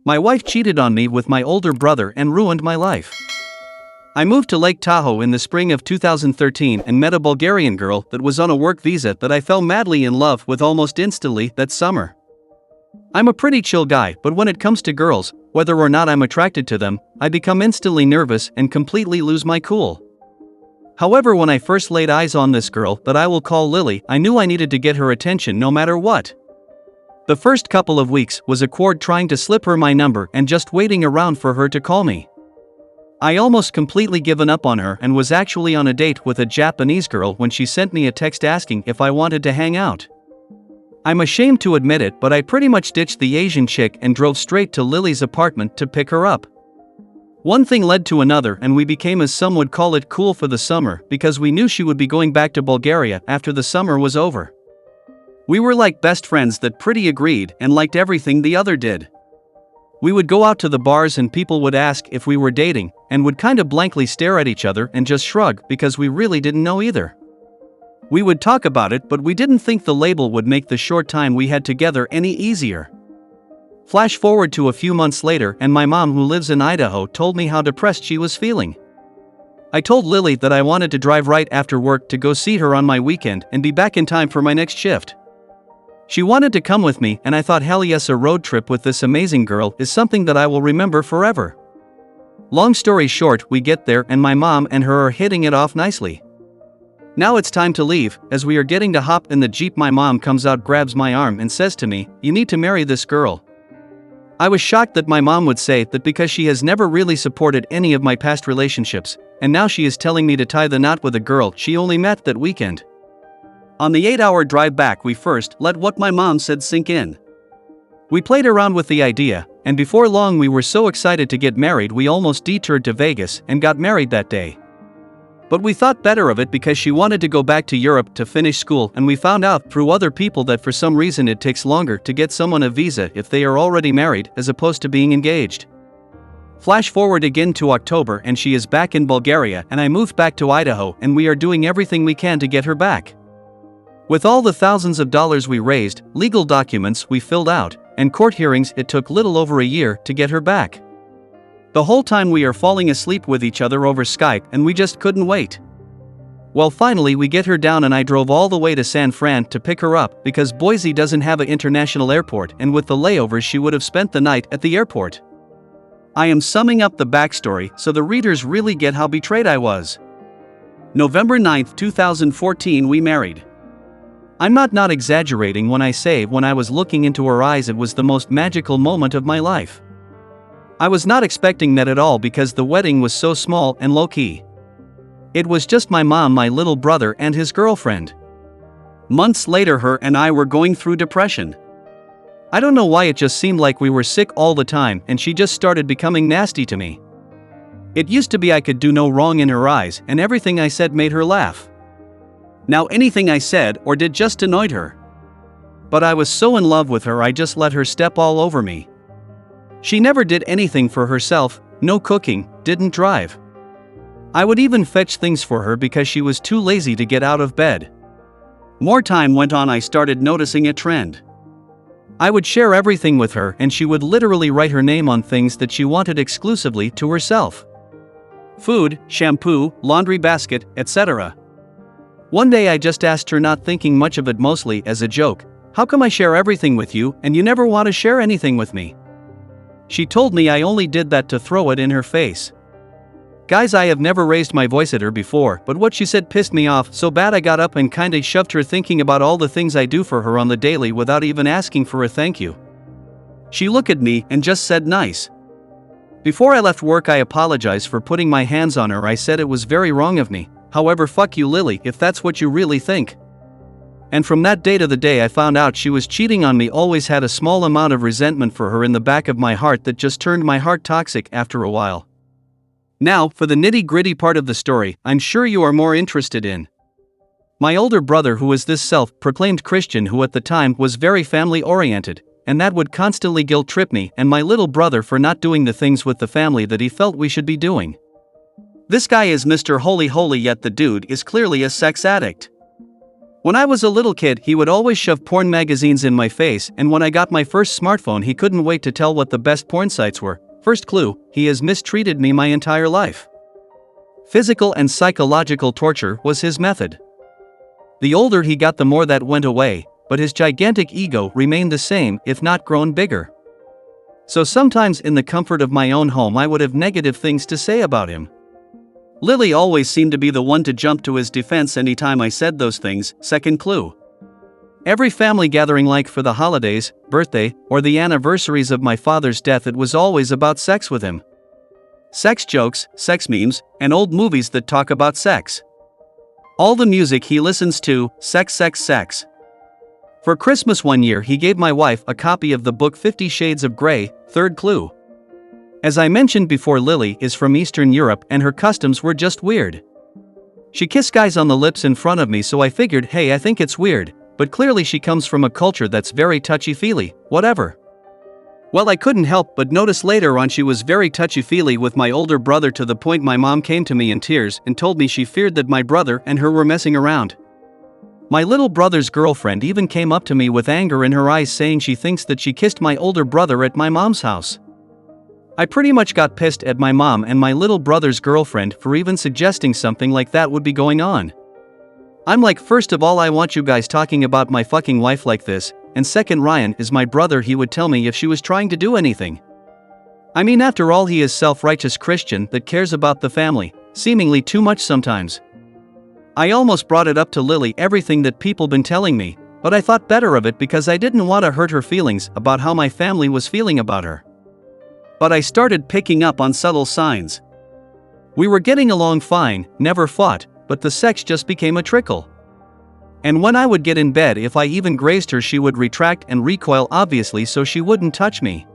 My wife cheated on me with my older brother and ruined my life. I moved to Lake Tahoe in the spring of 2013 and met a Bulgarian girl that was on a work visa that I fell madly in love with almost instantly that summer. I'm a pretty chill guy, but when it comes to girls, whether or not I'm attracted to them, I become instantly nervous and completely lose my cool. However, when I first laid eyes on this girl that I will call Lily, I knew I needed to get her attention no matter what. The first couple of weeks was awkward trying to slip her my number and just waiting around for her to call me. I almost completely given up on her and was actually on a date with a Japanese girl when she sent me a text asking if I wanted to hang out. I'm ashamed to admit it, but I pretty much ditched the Asian chick and drove straight to Lily's apartment to pick her up. One thing led to another and we became, as some would call it, cool for the summer because we knew she would be going back to Bulgaria after the summer was over. We were like best friends that pretty agreed and liked everything the other did. We would go out to the bars and people would ask if we were dating and would kinda blankly stare at each other and just shrug because we really didn't know either. We would talk about it, but we didn't think the label would make the short time we had together any easier. Flash forward to a few months later and my mom, who lives in Idaho, told me how depressed she was feeling. I told Lily that I wanted to drive right after work to go see her on my weekend and be back in time for my next shift. She wanted to come with me and I thought, hell yes, a road trip with this amazing girl is something that I will remember forever. Long story short, we get there and my mom and her are hitting it off nicely. Now it's time to leave. As we are getting to hop in the Jeep, my mom comes out, grabs my arm and says to me, "You need to marry this girl." I was shocked that my mom would say that because she has never really supported any of my past relationships, and now she is telling me to tie the knot with a girl she only met that weekend. On the 8-hour drive back, we first let what my mom said sink in. We played around with the idea, and before long we were so excited to get married we almost detoured to Vegas and got married that day. But we thought better of it because she wanted to go back to Europe to finish school, and we found out through other people that for some reason it takes longer to get someone a visa if they are already married as opposed to being engaged. Flash forward again to October and she is back in Bulgaria and I moved back to Idaho and we are doing everything we can to get her back. With all the thousands of dollars we raised, legal documents we filled out, and court hearings, it took little over a year to get her back. The whole time we are falling asleep with each other over Skype and we just couldn't wait. Well, finally we get her down and I drove all the way to San Fran to pick her up because Boise doesn't have an international airport, and with the layovers she would have spent the night at the airport. I am summing up the backstory so the readers really get how betrayed I was. November 9th, 2014 we married. I'm not exaggerating when I say when I was looking into her eyes it was the most magical moment of my life. I was not expecting that at all because the wedding was so small and low-key. It was just my mom, my little brother and his girlfriend. Months later her and I were going through depression. I don't know why, it just seemed like we were sick all the time and she just started becoming nasty to me. It used to be I could do no wrong in her eyes and everything I said made her laugh. Now anything I said or did just annoyed her. But I was so in love with her I just let her step all over me. She never did anything for herself, no cooking, didn't drive. I would even fetch things for her because she was too lazy to get out of bed. More time went on, I started noticing a trend. I would share everything with her and she would literally write her name on things that she wanted exclusively to herself. Food, shampoo, laundry basket, etc. One day I just asked her, not thinking much of it, mostly as a joke, "How come I share everything with you and you never want to share anything with me?" She told me I only did that to throw it in her face. Guys, I have never raised my voice at her before, but what she said pissed me off so bad I got up and kinda shoved her, thinking about all the things I do for her on the daily without even asking for a thank you. She looked at me and just said nice. Before I left work I apologized for putting my hands on her. I said it was very wrong of me. However, fuck you Lily if that's what you really think. And from that day to the day I found out she was cheating on me, always had a small amount of resentment for her in the back of my heart that just turned my heart toxic after a while. Now, for the nitty-gritty part of the story I'm sure you are more interested in. My older brother, who was this self-proclaimed Christian who at the time was very family-oriented, and that would constantly guilt-trip me and my little brother for not doing the things with the family that he felt we should be doing. This guy is Mr. Holy, yet the dude is clearly a sex addict. When I was a little kid, he would always shove porn magazines in my face, and when I got my first smartphone, he couldn't wait to tell what the best porn sites were. First clue, he has mistreated me my entire life. Physical and psychological torture was his method. The older he got, the more that went away, but his gigantic ego remained the same, if not grown bigger. So sometimes in the comfort of my own home I would have negative things to say about him. Lily always seemed to be the one to jump to his defense anytime I said those things. Second clue. Every family gathering, like for the holidays, birthday, or the anniversaries of my father's death, it was always about sex with him. Sex jokes, sex memes, and old movies that talk about sex. All the music he listens to, sex, sex, sex. For Christmas one year he gave my wife a copy of the book 50 Shades of Grey. Third clue. As I mentioned before, Lily is from Eastern Europe and her customs were just weird. She kissed guys on the lips in front of me, so I figured, hey, I think it's weird, but clearly she comes from a culture that's very touchy-feely, whatever. Well, I couldn't help but notice later on she was very touchy-feely with my older brother, to the point my mom came to me in tears and told me she feared that my brother and her were messing around. My little brother's girlfriend even came up to me with anger in her eyes, saying she thinks that she kissed my older brother at my mom's house. I pretty much got pissed at my mom and my little brother's girlfriend for even suggesting something like that would be going on. I'm like, first of all, I want you guys talking about my fucking wife like this, and second, Ryan is my brother, he would tell me if she was trying to do anything. I mean, after all, he is self-righteous Christian that cares about the family, seemingly too much sometimes. I almost brought it up to Lily, everything that people been telling me, but I thought better of it because I didn't want to hurt her feelings about how my family was feeling about her. But I started picking up on subtle signs. We were getting along fine, never fought, but the sex just became a trickle. And when I would get in bed, if I even grazed her, she would retract and recoil, obviously, so she wouldn't touch me.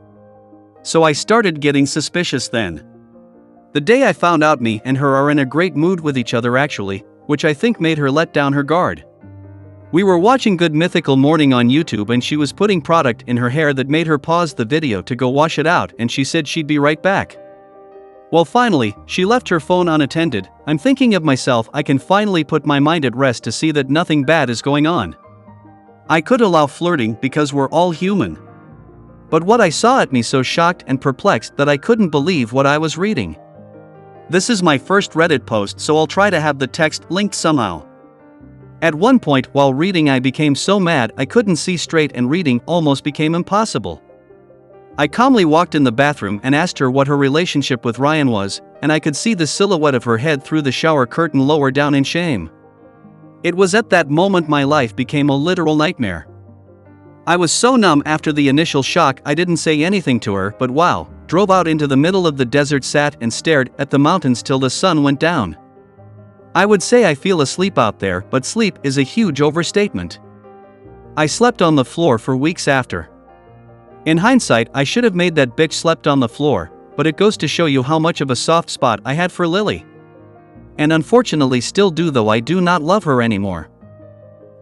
So I started getting suspicious then. The day I found out me and her are in a great mood with each other, actually, which I think made her let down her guard. We were watching Good Mythical Morning on YouTube and she was putting product in her hair that made her pause the video to go wash it out, and she said she'd be right back. Well, finally, she left her phone unattended. I'm thinking of myself, I can finally put my mind at rest to see that nothing bad is going on. I could allow flirting because we're all human. But what I saw at me so shocked and perplexed that I couldn't believe what I was reading. This is my first Reddit post, so I'll try to have the text linked somehow. At one point while reading I became so mad I couldn't see straight and reading almost became impossible. I calmly walked in the bathroom and asked her what her relationship with Ryan was, and I could see the silhouette of her head through the shower curtain lower down in shame. It was at that moment my life became a literal nightmare. I was so numb after the initial shock I didn't say anything to her, but wow, drove out into the middle of the desert, sat and stared at the mountains till the sun went down. I would say I feel asleep out there, but sleep is a huge overstatement. I slept on the floor for weeks after. In hindsight, I should have made that bitch slept on the floor, but it goes to show you how much of a soft spot I had for Lily. And unfortunately still do, though I do not love her anymore.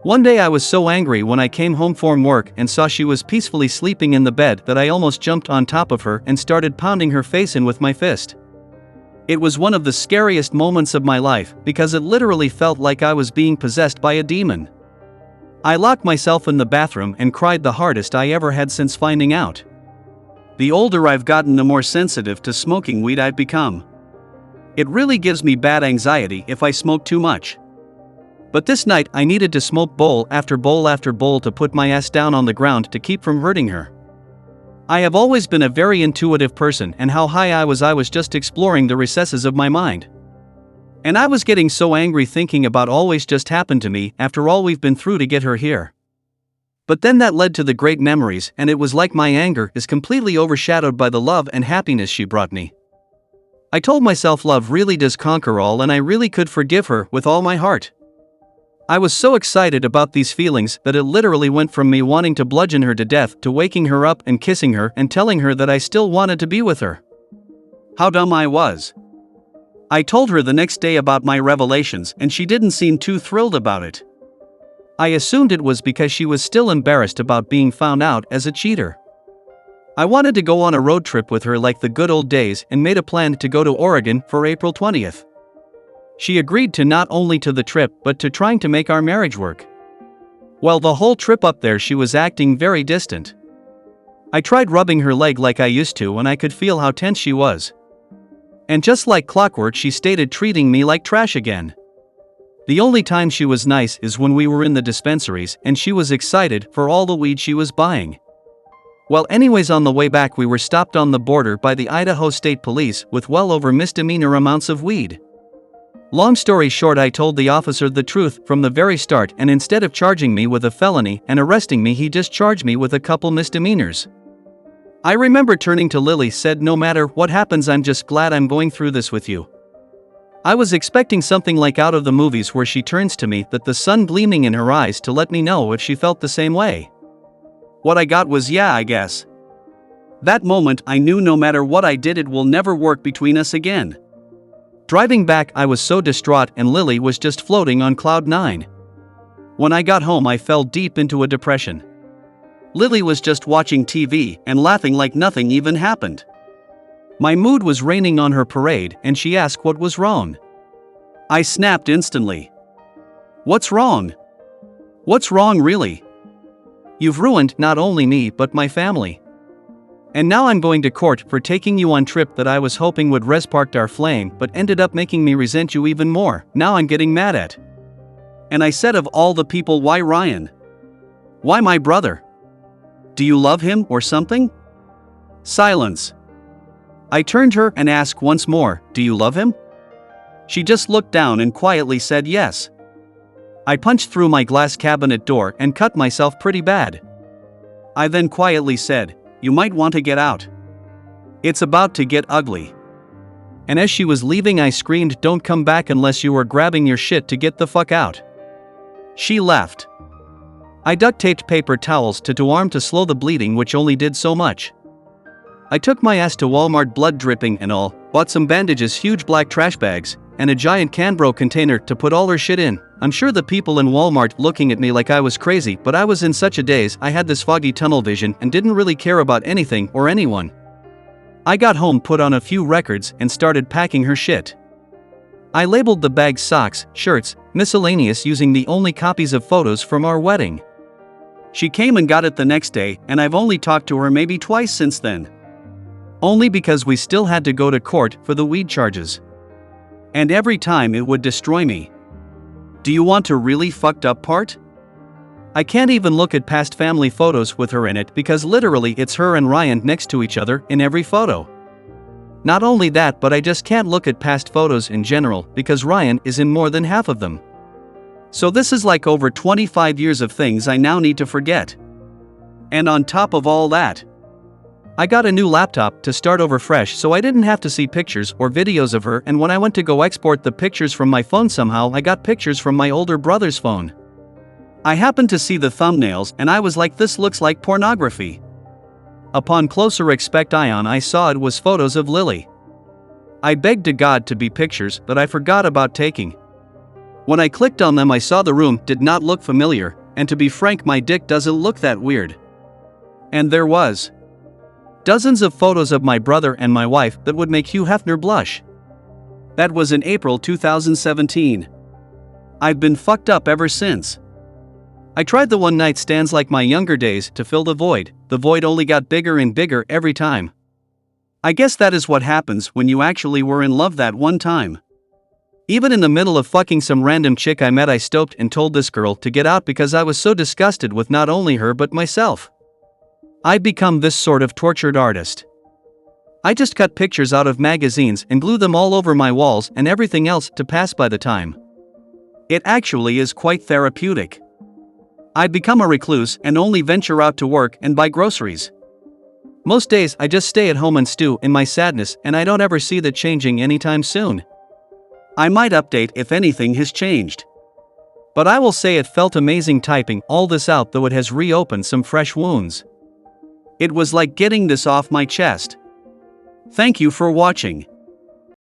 One day I was so angry when I came home from work and saw she was peacefully sleeping in the bed that I almost jumped on top of her and started pounding her face in with my fist. It was one of the scariest moments of my life because it literally felt like I was being possessed by a demon. I locked myself in the bathroom and cried the hardest I ever had since finding out. The older I've gotten, the more sensitive to smoking weed I've become. It really gives me bad anxiety if I smoke too much. But this night I needed to smoke bowl after bowl after bowl to put my ass down on the ground to keep from hurting her. I have always been a very intuitive person, and how high I was just exploring the recesses of my mind. And I was getting so angry thinking about always just happened to me after all we've been through to get her here. But then that led to the great memories, and it was like my anger is completely overshadowed by the love and happiness she brought me. I told myself love really does conquer all, and I really could forgive her with all my heart. I was so excited about these feelings that it literally went from me wanting to bludgeon her to death to waking her up and kissing her and telling her that I still wanted to be with her. How dumb I was. I told her the next day about my revelations and she didn't seem too thrilled about it. I assumed it was because she was still embarrassed about being found out as a cheater. I wanted to go on a road trip with her like the good old days and made a plan to go to Oregon for April 20th. She agreed to not only to the trip but to trying to make our marriage work. Well, the whole trip up there she was acting very distant. I tried rubbing her leg like I used to and I could feel how tense she was. And just like clockwork she started treating me like trash again. The only time she was nice is when we were in the dispensaries and she was excited for all the weed she was buying. Well, anyways, on the way back we were stopped on the border by the Idaho State Police with well over misdemeanor amounts of weed. Long story short, I told the officer the truth from the very start, and instead of charging me with a felony and arresting me, he just charged me with a couple misdemeanors. I remember turning to Lily, said, "No matter what happens, I'm just glad I'm going through this with you." I was expecting something like out of the movies where she turns to me, that the sun gleaming in her eyes, to let me know if she felt the same way. What I got was, "Yeah, I guess." That moment I knew no matter what I did it will never work between us again. Driving back I was so distraught and Lily was just floating on cloud 9. When I got home I fell deep into a depression. Lily was just watching TV and laughing like nothing even happened. My mood was raining on her parade and she asked what was wrong. I snapped instantly. "What's wrong? What's wrong really? You've ruined not only me but my family. And now I'm going to court for taking you on trip that I was hoping would respark our flame but ended up making me resent you even more. Now I'm getting mad at." And I said, "Of all the people, why Ryan? Why my brother? Do you love him or something?" Silence. I turned her and asked once more, "Do you love him?" She just looked down and quietly said yes. I punched through my glass cabinet door and cut myself pretty bad. I then quietly said, "You might want to get out. It's about to get ugly." And as she was leaving I screamed, "Don't come back unless you are grabbing your shit to get the fuck out." She left. I duct taped paper towels to arm to slow the bleeding, which only did so much. I took my ass to Walmart, blood dripping and all, bought some bandages, huge black trash bags, and a giant Canbro container to put all her shit in. I'm sure the people in Walmart looking at me like I was crazy, but I was in such a daze, I had this foggy tunnel vision and didn't really care about anything or anyone. I got home, put on a few records, and started packing her shit. I labeled the bags socks, shirts, miscellaneous, using the only copies of photos from our wedding. She came and got it the next day, and I've only talked to her maybe twice since then. Only because we still had to go to court for the weed charges. And every time it would destroy me. Do you want a really fucked up part? I can't even look at past family photos with her in it because literally it's her and Ryan next to each other in every photo. Not only that, but I just can't look at past photos in general because Ryan is in more than half of them. So this is like over 25 years of things I now need to forget. And on top of all that, I got a new laptop to start over fresh so I didn't have to see pictures or videos of her, and when I went to go export the pictures from my phone, somehow I got pictures from my older brother's phone. I happened to see the thumbnails and I was like, this looks like pornography. Upon closer inspection I saw it was photos of Lily. I begged to God to be pictures that I forgot about taking. When I clicked on them I saw the room did not look familiar, and to be frank my dick doesn't look that weird. And there was dozens of photos of my brother and my wife that would make Hugh Hefner blush. That was in April 2017. I've been fucked up ever since. I tried the one night stands like my younger days to fill the void only got bigger and bigger every time. I guess that is what happens when you actually were in love that one time. Even in the middle of fucking some random chick I met I stopped and told this girl to get out because I was so disgusted with not only her but myself. I've become this sort of tortured artist. I just cut pictures out of magazines and glue them all over my walls and everything else to pass by the time. It actually is quite therapeutic. I've become a recluse and only venture out to work and buy groceries. Most days I just stay at home and stew in my sadness, and I don't ever see that changing anytime soon. I might update if anything has changed. But I will say it felt amazing typing all this out, though it has reopened some fresh wounds. It was like getting this off my chest. Thank you for watching.